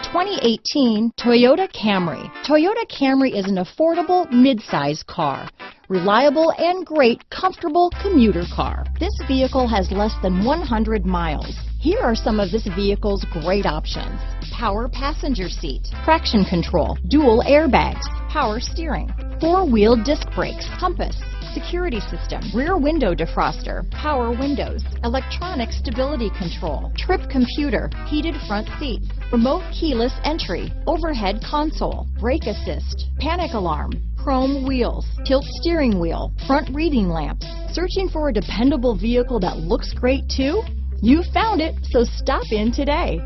2018 Toyota Camry. Toyota Camry is an affordable mid-size car. Reliable and great comfortable commuter car. This vehicle has less than 100 miles. Here are some of this vehicle's great options. Power passenger seat, traction control, dual airbags, power steering, four-wheel disc brakes, compass, security system, rear window defroster, power windows, electronic stability control, trip computer, heated front seats, remote keyless entry, overhead console, brake assist, panic alarm, chrome wheels, tilt steering wheel, front reading lamps. Searching for a dependable vehicle that looks great too? You found it, so stop in today.